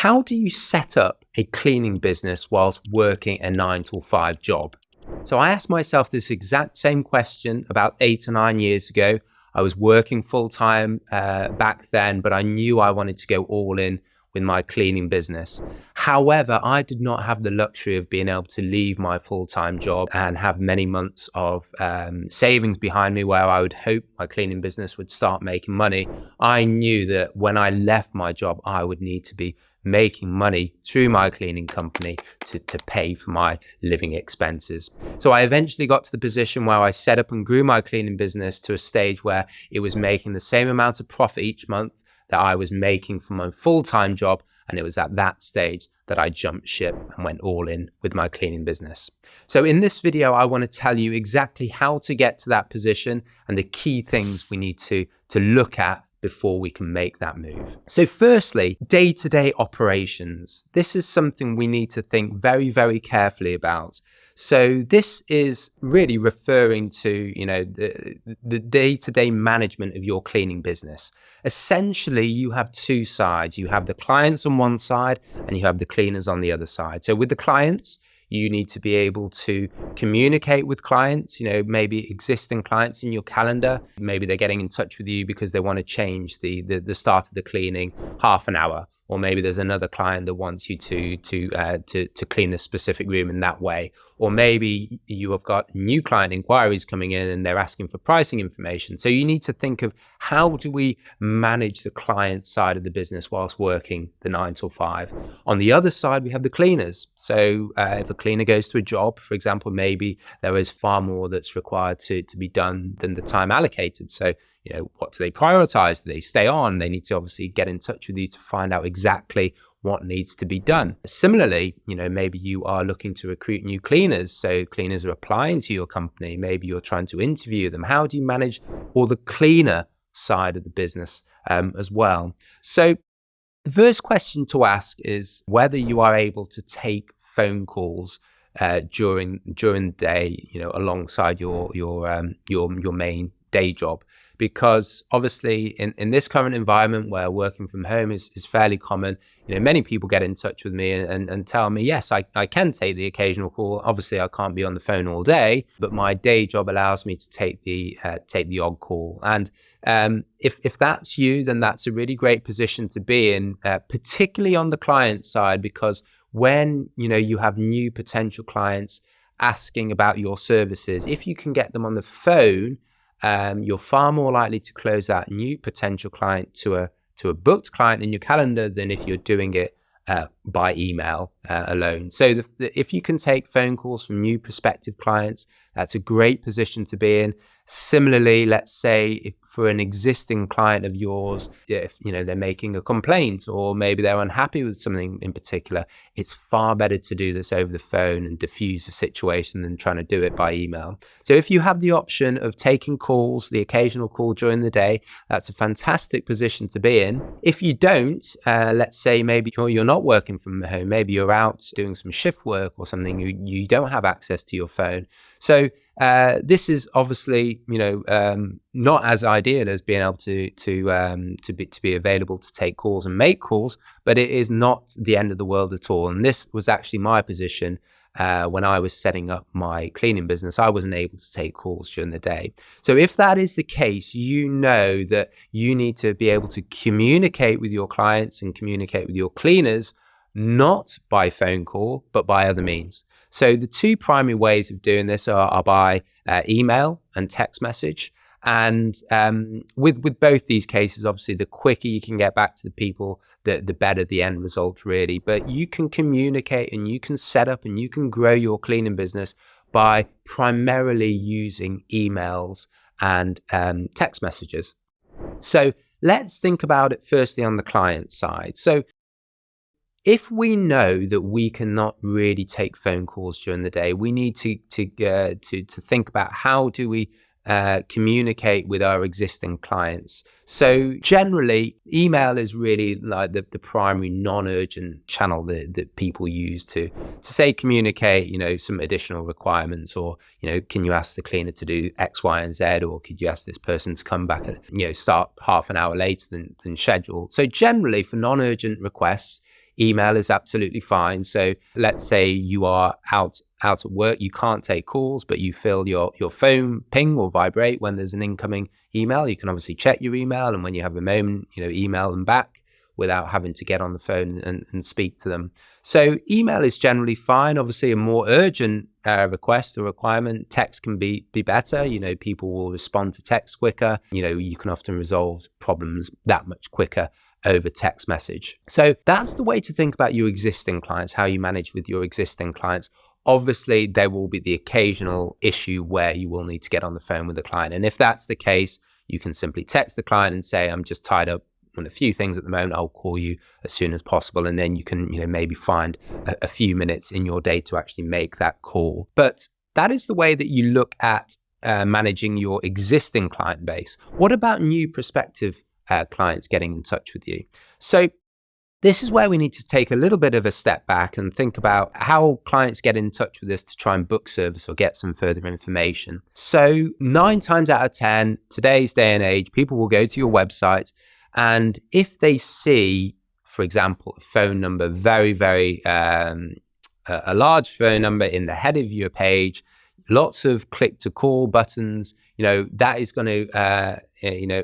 How do you set up a cleaning business whilst working a 9 to 5 job? So I asked myself this exact same question about 8 or 9 years ago. I was working full-time back then, but I knew I wanted to go all in with my cleaning business. However, I did not have the luxury of being able to leave my full-time job and have many months of savings behind me where I would hope my cleaning business would start making money. I knew that when I left my job, I would need to be making money through my cleaning company to pay for my living expenses. So I eventually got to the position where I set up and grew my cleaning business to a stage where it was making the same amount of profit each month that I was making from my full-time job. And it was at that stage that I jumped ship and went all in with my cleaning business. So in this video, I want to tell you exactly how to get to that position and the key things we need to look at before we can make that move. So firstly, day-to-day operations. This is something we need to think very, very carefully about. So this is really referring to, the day-to-day management of your cleaning business. Essentially, you have two sides. You have the clients on one side and you have the cleaners on the other side. So with the clients, you need to be able to communicate with clients, maybe existing clients in your calendar. Maybe they're getting in touch with you because they want to change the start of the cleaning half an hour. Or maybe there's another client that wants you to clean a specific room in that way. Or maybe you have got new client inquiries coming in and they're asking for pricing information. So you need to think of how do we manage the client side of the business whilst working the 9 to 5. On the other side, we have the cleaners. So if a cleaner goes to a job, for example, maybe there is far more that's required to be done than the time allocated. So what do they prioritize? Do they stay on? They need to obviously get in touch with you to find out exactly what needs to be done. Similarly, maybe you are looking to recruit new cleaners. So cleaners are applying to your company. Maybe you're trying to interview them. How do you manage all the cleaner side of the business as well? So the first question to ask is whether you are able to take phone calls during the day, alongside your main day job. Because obviously in this current environment where working from home is fairly common, many people get in touch with me and tell me, yes, I can take the occasional call. Obviously, I can't be on the phone all day, but my day job allows me to take the odd call. And if that's you, then that's a really great position to be in, particularly on the client side, because when you have new potential clients asking about your services, if you can get them on the phone, you're far more likely to close that new potential client to a booked client in your calendar than if you're doing it by email alone. So if you can take phone calls from new prospective clients, that's a great position to be in. Similarly, let's say if for an existing client of yours, if they're making a complaint or maybe they're unhappy with something in particular, it's far better to do this over the phone and diffuse the situation than trying to do it by email. So if you have the option of taking calls, the occasional call during the day, that's a fantastic position to be in. If you don't, let's say maybe you're not working from home, maybe you're out doing some shift work or something, you don't have access to your phone. So this is obviously, not as ideal as being able to be available to take calls and make calls, but it is not the end of the world at all. And this was actually my position when I was setting up my cleaning business. I wasn't able to take calls during the day. So if that is the case, that you need to be able to communicate with your clients and communicate with your cleaners, not by phone call, but by other means. So the two primary ways of doing this are by email and text message. And with both these cases, obviously, the quicker you can get back to the people, the better the end result, really. But you can communicate and you can set up and you can grow your cleaning business by primarily using emails and text messages. So let's think about it firstly on the client side. So if we know that we cannot really take phone calls during the day, we need to think about how do we communicate with our existing clients. So generally, email is really like the primary non-urgent channel that people use to say communicate, some additional requirements, or, can you ask the cleaner to do X, Y, and Z, or could you ask this person to come back and, start half an hour later than scheduled. So generally for non-urgent requests, Email is absolutely fine. So let's say you are out at work, you can't take calls, but you feel your phone ping or vibrate when there's an incoming email. You can obviously check your email, and when you have a moment, email them back without having to get on the phone and speak to them. So email is generally fine. Obviously, a more urgent request or requirement, text can be better. People will respond to text quicker. You can often resolve problems that much quicker over text message. So that's the way to think about your existing clients, how you manage with your existing clients. Obviously, there will be the occasional issue where you will need to get on the phone with the client. And if that's the case, you can simply text the client and say, I'm just tied up on a few things at the moment. I'll call you as soon as possible. And then you can, maybe find a few minutes in your day to actually make that call. But that is the way that you look at managing your existing client base. What about new prospective clients getting in touch with you? So this is where we need to take a little bit of a step back and think about how clients get in touch with us to try and book service or get some further information. So 9 times out of 10, today's day and age, people will go to your website, and if they see, for example, a phone number, very, very, a large phone number in the head of your page, lots of click to call buttons, that is going to,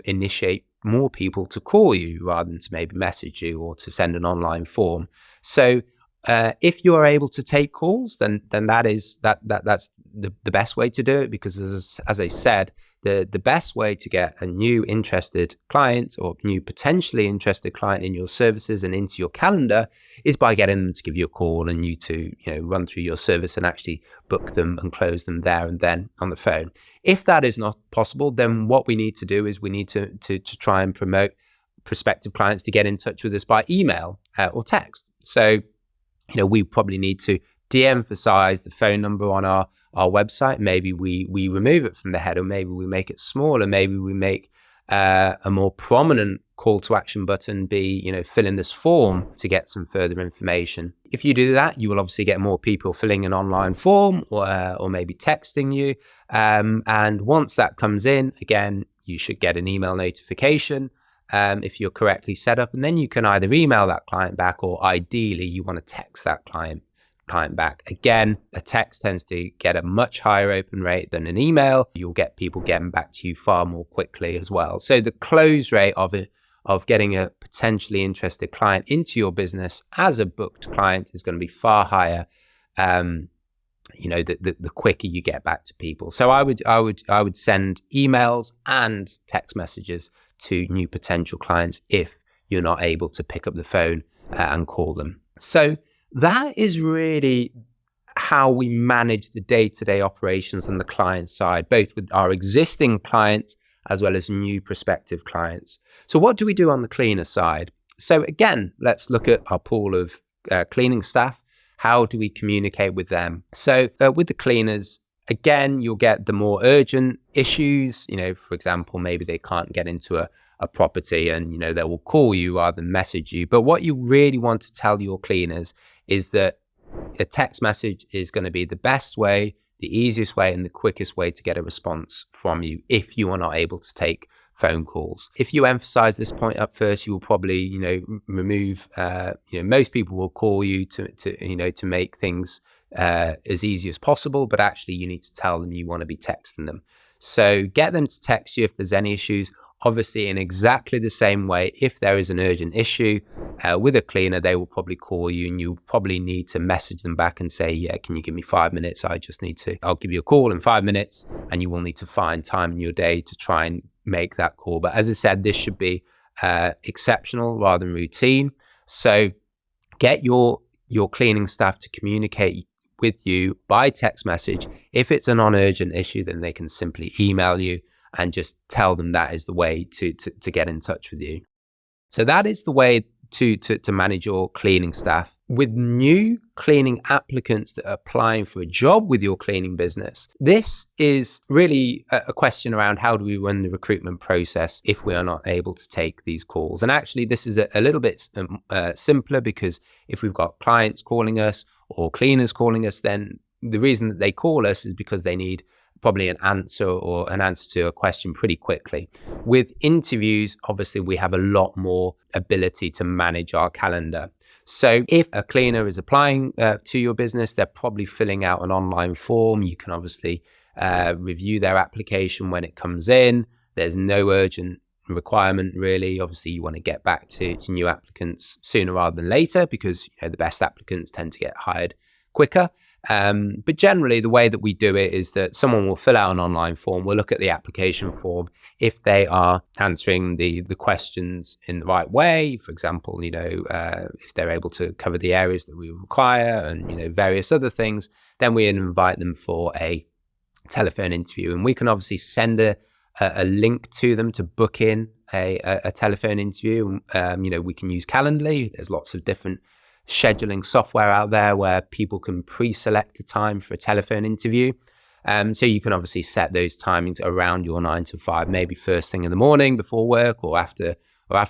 initiate more people to call you rather than to maybe message you or to send an online form. So if you're able to take calls, then that's the best way to do it, because as I said, the best way to get a new interested client or new potentially interested client in your services and into your calendar is by getting them to give you a call and you to run through your service and actually book them and close them there and then on the phone. If that is not possible, then what we need to do is we need to try and promote prospective clients to get in touch with us by email or text. So we probably need to de-emphasize the phone number on our website. Maybe we remove it from the header, maybe we make it smaller, maybe we make a more prominent call to action button be, fill in this form to get some further information. If you do that, you will obviously get more people filling an online form or maybe texting you. And once that comes in, again, you should get an email notification if you're correctly set up. And then you can either email that client back, or ideally you want to text that client back. Again, a text tends to get a much higher open rate than an email. You'll get people getting back to you far more quickly as well. So the close rate of getting a potentially interested client into your business as a booked client is going to be far higher. The quicker you get back to people. So I would send emails and text messages to new potential clients if you're not able to pick up the phone and call them. So that is really how we manage the day-to-day operations on the client side, both with our existing clients as well as new prospective clients. So what do we do on the cleaner side? So again, let's look at our pool of cleaning staff. How do we communicate with them? So with the cleaners, again, you'll get the more urgent issues. For example, maybe they can't get into a property and, they will call you rather than message you. But what you really want to tell your cleaners is that a text message is going to be the best way, the easiest way, and the quickest way to get a response from you if you are not able to take phone calls. If you emphasize this point up first, you will probably, remove, most people will call you to make things as easy as possible, but actually you need to tell them you want to be texting them. So get them to text you if there's any issues. Obviously, in exactly the same way, if there is an urgent issue with a cleaner, they will probably call you and you probably need to message them back and say, yeah, can you give me 5 minutes? I'll give you a call in 5 minutes, and you will need to find time in your day to try and make that call. But as I said, this should be exceptional rather than routine. So get your cleaning staff to communicate with you by text message. If it's a non-urgent issue, then they can simply email you and just tell them that is the way to get in touch with you. So that is the way to manage your cleaning staff. With new cleaning applicants that are applying for a job with your cleaning business, this is really a question around how do we run the recruitment process if we are not able to take these calls. And actually, this is a little bit simpler, because if we've got clients calling us or cleaners calling us, then the reason that they call us is because they need probably an answer to a question pretty quickly. With interviews, obviously, we have a lot more ability to manage our calendar. So if a cleaner is applying to your business, they're probably filling out an online form. You can obviously review their application when it comes in. There's no urgent requirement really. Obviously you want to get back to new applicants sooner rather than later, because the best applicants tend to get hired quicker. But generally the way that we do it is that someone will fill out an online form. We'll look at the application form. If they are answering the questions in the right way, for example, if they're able to cover the areas that we require and various other things, then we invite them for a telephone interview. And we can obviously send a link to them to book in a telephone interview. We can use Calendly. There's lots of different scheduling software out there where people can pre-select a time for a telephone interview. So you can obviously set those timings around your 9 to 5, maybe first thing in the morning before work, or after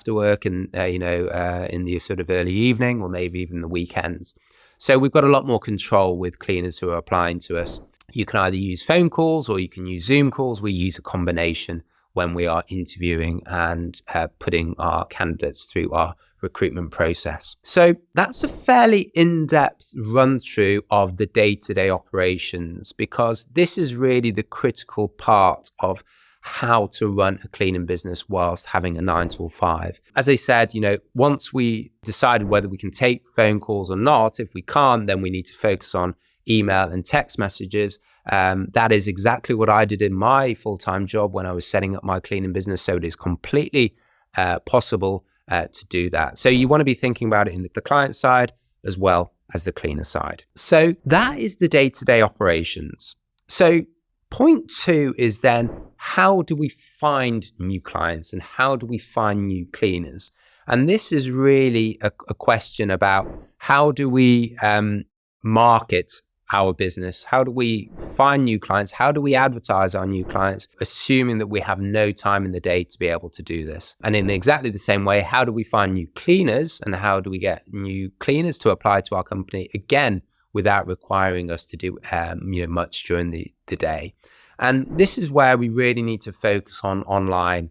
work, and in the sort of early evening, or maybe even the weekends. So we've got a lot more control with cleaners who are applying to us. You can either use phone calls or you can use Zoom calls. We use a combination when we are interviewing and putting our candidates through our recruitment process. So that's a fairly in-depth run through of the day-to-day operations, because this is really the critical part of how to run a cleaning business whilst having a 9 to 5. As I said, once we decided whether we can take phone calls or not, if we can't, then we need to focus on email and text messages. That is exactly what I did in my full-time job when I was setting up my cleaning business. So it is completely possible to do that. So you want to be thinking about it in the client side as well as the cleaner side. So that is the day-to-day operations. So point 2 is then, how do we find new clients and how do we find new cleaners? And this is really a question about how do we market our business? How do we find new clients? How do we advertise our new clients, assuming that we have no time in the day to be able to do this? And in exactly the same way, how do we find new cleaners and how do we get new cleaners to apply to our company, again, without requiring us to do much during the day? And this is where we really need to focus on online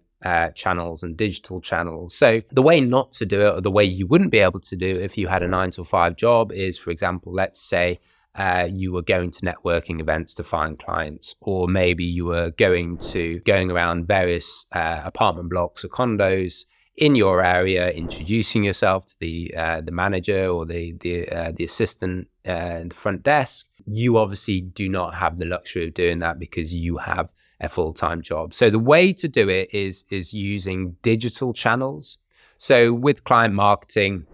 channels and digital channels. So the way not to do it, or the way you wouldn't be able to do it if you had a 9 to 5 job, is, for example, let's say you were going to networking events to find clients, or maybe you were going around various apartment blocks or condos in your area, introducing yourself to the manager or the assistant in the front desk. You obviously do not have the luxury of doing that because you have a full-time job. So the way to do it is using digital channels. So with client marketing,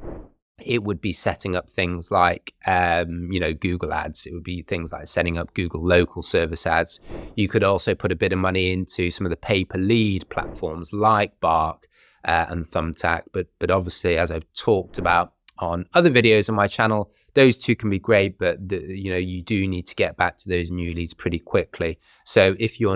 it would be setting up things like, Google ads. It would be things like setting up Google local service ads. You could also put a bit of money into some of the pay-per-lead platforms like Bark and Thumbtack. But obviously, as I've talked about on other videos on my channel, those two can be great, but you do need to get back to those new leads pretty quickly. So if you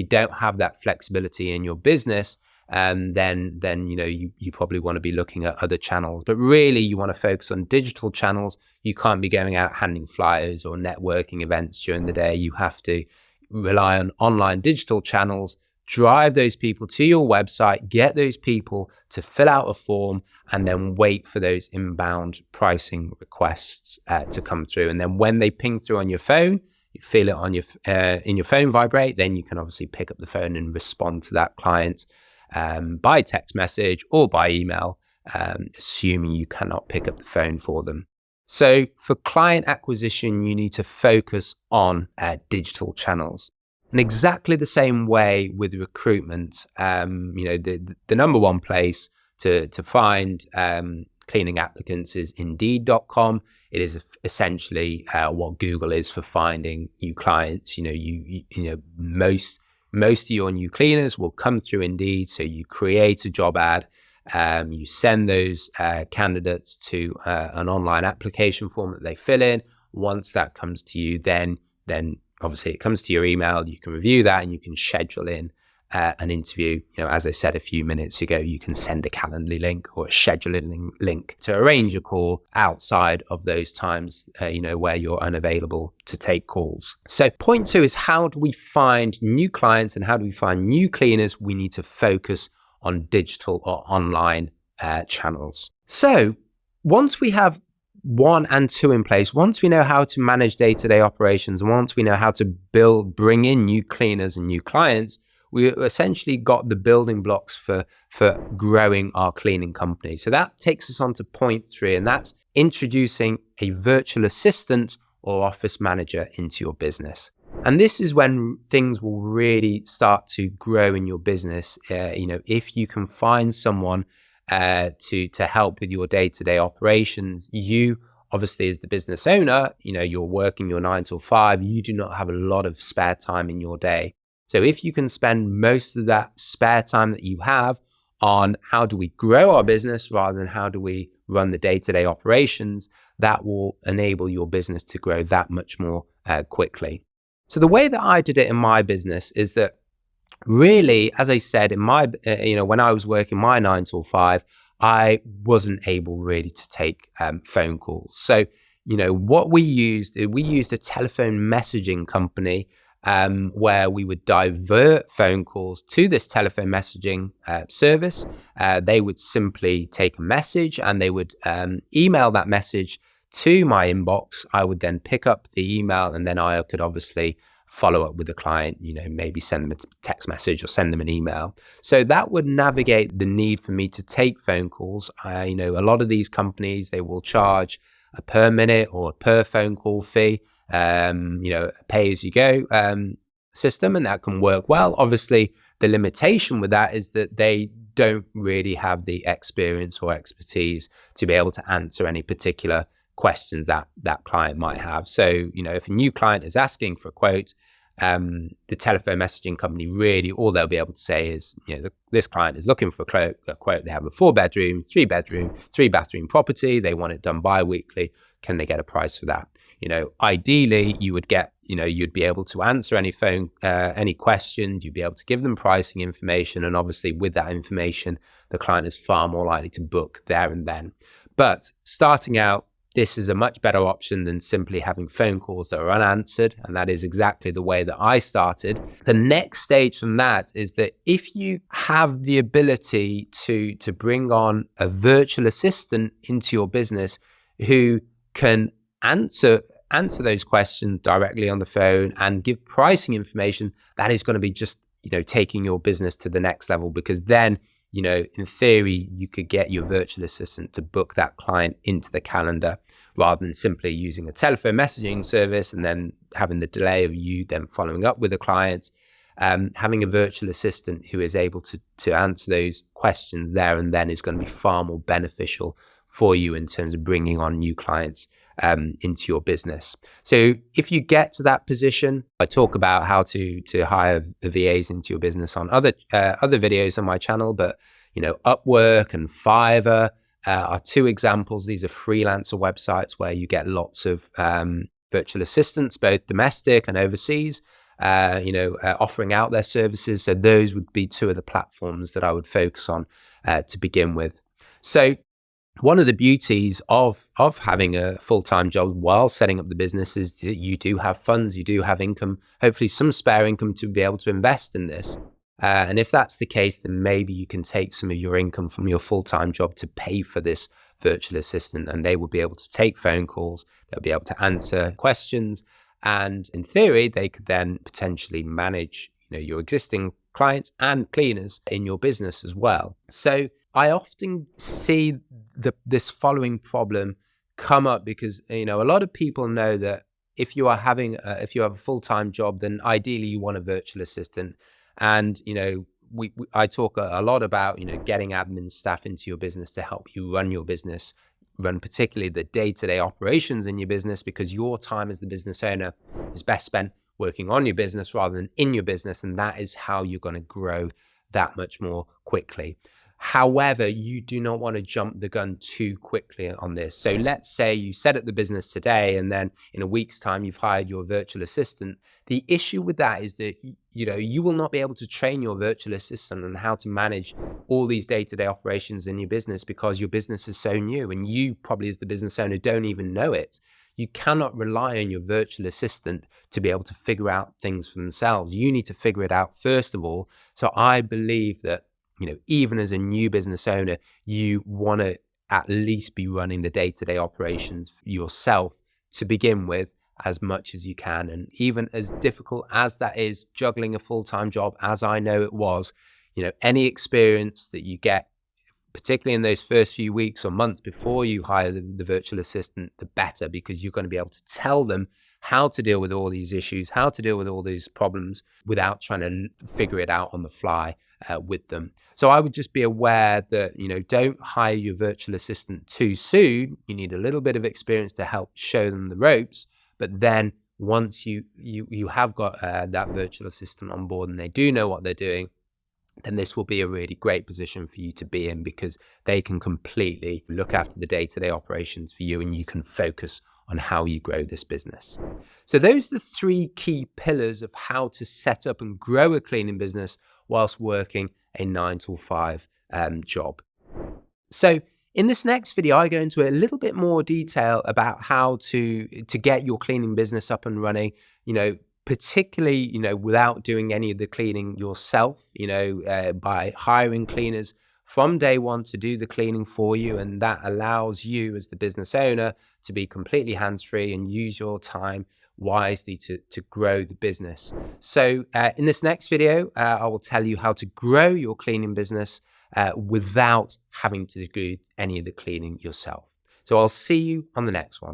don't have that flexibility in your business, then you probably want to be looking at other channels. But really, you want to focus on digital channels. You can't be going out handing flyers or networking events during the day. You have to rely on online digital channels, drive those people to your website, get those people to fill out a form, and then wait for those inbound pricing requests to come through. And then when they ping through on your phone, you feel it on your in your phone vibrate, then you can obviously pick up the phone and respond to that client by text message or by email, assuming you cannot pick up the phone for them. So for client acquisition, you need to focus on digital channels. In exactly the same way with recruitment, the number one place to find cleaning applicants is Indeed.com. It is essentially what Google is for finding new clients. Most of your new cleaners will come through Indeed. So you create a job ad, you send those candidates to an online application form that they fill in. Once that comes to you, then obviously it comes to your email. You can review that and you can schedule in an interview. As I said a few minutes ago, you can send a Calendly link or a scheduling link to arrange a call outside of those times, where you're unavailable to take calls. So point 2 is, how do we find new clients and how do we find new cleaners? We need to focus on digital or online channels. So once we have 1 and 2 in place, once we know how to manage day-to-day operations, once we know how to bring in new cleaners and new clients, we essentially got the building blocks for growing our cleaning company. So that takes us on to point 3, and that's introducing a virtual assistant or office manager into your business. And this is when things will really start to grow in your business. If you can find someone to help with your day-to-day operations, you obviously as the business owner, you're working your 9 till 5, you do not have a lot of spare time in your day. So if you can spend most of that spare time that you have on how do we grow our business rather than how do we run the day-to-day operations, that will enable your business to grow that much more quickly. So the way that I did it in my business is that really, as I said, in my, when I was working my 9 till 5, I wasn't able really to take phone calls. So, what we used a telephone messaging company where we would divert phone calls to this telephone messaging service. They would simply take a message and they would email that message to my inbox. I would then pick up the email and then I could obviously follow up with the client, maybe send them a text message or send them an email. So that would navigate the need for me to take phone calls. A lot of these companies, they will charge a per minute or a per phone call fee, pay as you go system, and that can work well. Obviously, the limitation with that is that they don't really have the experience or expertise to be able to answer any particular questions that client might have. So, if a new client is asking for a quote, the telephone messaging company really, all they'll be able to say is, this client is looking for a quote. They have a 4-bedroom, 3-bedroom, 3-bathroom property. They want it done bi-weekly. Can they get a price for that? Ideally, you would get, you'd be able to answer any questions. You'd be able to give them pricing information. And obviously with that information, the client is far more likely to book there and then. But starting out, this is a much better option than simply having phone calls that are unanswered. And that is exactly the way that I started. The next stage from that is that if you have the ability to bring on a virtual assistant into your business who can answer those questions directly on the phone and give pricing information, that is going to be just, taking your business to the next level, because then, in theory, you could get your virtual assistant to book that client into the calendar rather than simply using a telephone messaging service and then having the delay of you then following up with the client. Having a virtual assistant who is able to answer those questions there and then is going to be far more beneficial for you in terms of bringing on new clients into your business. So if you get to that position, I talk about how to hire the VAs into your business on other videos on my channel, but Upwork and Fiverr are 2 examples. These are freelancer websites where you get lots of virtual assistants, both domestic and overseas, offering out their services. So those would be 2 of the platforms that I would focus on to begin with. So one of the beauties of having a full-time job while setting up the business is that you do have funds, you do have income, hopefully some spare income to be able to invest in this. And if that's the case, then maybe you can take some of your income from your full-time job to pay for this virtual assistant, and they will be able to take phone calls, they'll be able to answer questions, and in theory, they could then potentially manage your existing clients and cleaners in your business as well. So I often see this following problem come up because a lot of people know that if you have a full-time job, then ideally you want a virtual assistant. And I talk a lot about getting admin staff into your business to help you run your business, run particularly the day-to-day operations in your business, because your time as the business owner is best spent working on your business rather than in your business, and that is how you're going to grow that much more quickly. However, you do not want to jump the gun too quickly on this. So let's say you set up the business today and then in a week's time you've hired your virtual assistant. The issue with that is that you will not be able to train your virtual assistant on how to manage all these day-to-day operations in your business because your business is so new and you probably as the business owner don't even know it. You cannot rely on your virtual assistant to be able to figure out things for themselves. You need to figure it out first of all. So I believe that even as a new business owner, you want to at least be running the day-to-day operations yourself to begin with, as much as you can. And even as difficult as that is, juggling a full-time job, as I know it was, any experience that you get, particularly in those first few weeks or months before you hire the virtual assistant, the better, because you're going to be able to tell them how to deal with all these issues, how to deal with all these problems without trying to figure it out on the fly with them. So I would just be aware that, don't hire your virtual assistant too soon. You need a little bit of experience to help show them the ropes. But then once you have got that virtual assistant on board and they do know what they're doing, then this will be a really great position for you to be in, because they can completely look after the day-to-day operations for you and you can focus on how you grow this business. So those are the 3 key pillars of how to set up and grow a cleaning business whilst working a 9-to-5 job. So in this next video, I go into a little bit more detail about how to get your cleaning business up and running, particularly, without doing any of the cleaning yourself, by hiring cleaners from day one to do the cleaning for you. And that allows you as the business owner to be completely hands-free and use your time wisely to grow the business. So in this next video, I will tell you how to grow your cleaning business without having to do any of the cleaning yourself. So I'll see you on the next one.